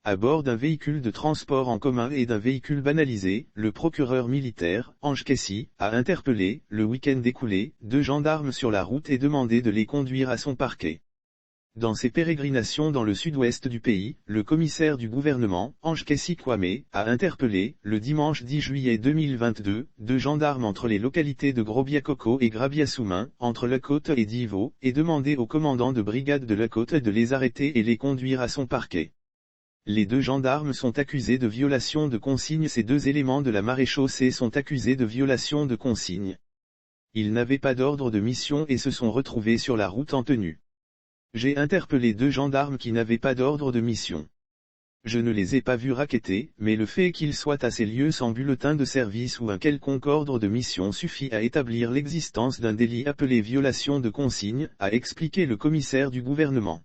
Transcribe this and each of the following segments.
à bord d'un véhicule de transport en commun et d'un véhicule banalisé, le procureur militaire, Ange Kaissi, a interpellé, le week-end écoulé, 2 gendarmes sur la route et demandé de les conduire à son parquet. Dans ses pérégrinations dans le sud-ouest du pays, le commissaire du gouvernement, Ange Kaissi Kwame, a interpellé, le dimanche 10 juillet 2022, 2 gendarmes entre les localités de Grobiakoko et Grabiasoumin, entre La Côte et Divo, et demandé au commandant de brigade de La Côte de les arrêter et les conduire à son parquet. Les 2 gendarmes sont accusés de violation de consignes. Ces 2 éléments de la maréchaussée sont accusés de violation de consignes. Ils n'avaient pas d'ordre de mission et se sont retrouvés sur la route en tenue. J'ai interpellé 2 gendarmes qui n'avaient pas d'ordre de mission. Je ne les ai pas vus racketter, mais le fait qu'ils soient à ces lieux sans bulletin de service ou un quelconque ordre de mission suffit à établir l'existence d'un délit appelé violation de consigne, a expliqué le commissaire du gouvernement.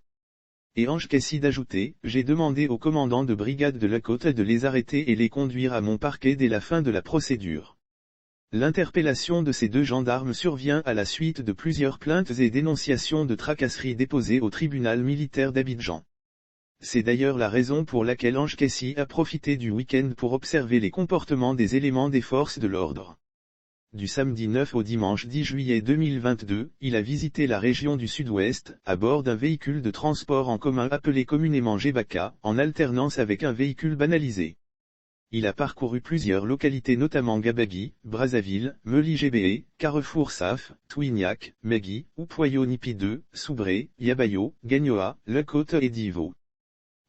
Et Ange Kaissi d'ajouter, j'ai demandé au commandant de brigade de La Côte de les arrêter et les conduire à mon parquet dès la fin de la procédure. L'interpellation de ces 2 gendarmes survient à la suite de plusieurs plaintes et dénonciations de tracasseries déposées au tribunal militaire d'Abidjan. C'est d'ailleurs la raison pour laquelle Ange Kaissi a profité du week-end pour observer les comportements des éléments des forces de l'ordre. Du samedi 9 au dimanche 10 juillet 2022, il a visité la région du Sud-Ouest, à bord d'un véhicule de transport en commun appelé communément Gbaka, en alternance avec un véhicule banalisé. Il a parcouru plusieurs localités notamment Gabagui, Brazzaville, Meli-Gbé, Carrefour Saf, Touignac, Megui, Oupoyo Nipi 2, Soubré, Yabayo, Gagnoa, La Côte et Divo.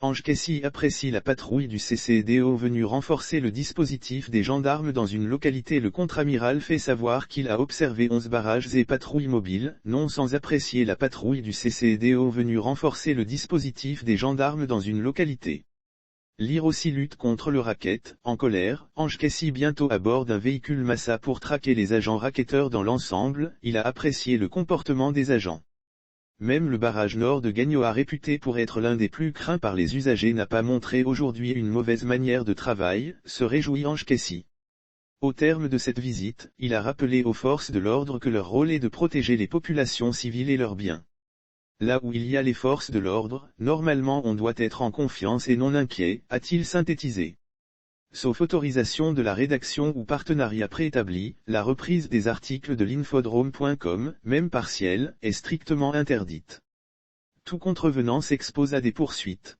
Ange Kaissi apprécie la patrouille du CCDO venue renforcer le dispositif des gendarmes dans une localité. Le contre-amiral fait savoir qu'il a observé 11 barrages et patrouilles mobiles, non sans apprécier la patrouille du CCDO venue renforcer le dispositif des gendarmes dans une localité. Lire aussi lutte contre le racket, en colère, Ange Kaissi bientôt à bord d'un véhicule Massa pour traquer les agents racketteurs dans l'ensemble, il a apprécié le comportement des agents. Même le barrage nord de Gagnoa réputé pour être l'un des plus craints par les usagers n'a pas montré aujourd'hui une mauvaise manière de travail, se réjouit Ange Kaissi. Au terme de cette visite, il a rappelé aux forces de l'ordre que leur rôle est de protéger les populations civiles et leurs biens. Là où il y a les forces de l'ordre, normalement on doit être en confiance et non inquiet, a-t-il synthétisé. Sauf autorisation de la rédaction ou partenariat préétabli, la reprise des articles de l'infodrome.com, même partielle, est strictement interdite. Tout contrevenant s'expose à des poursuites.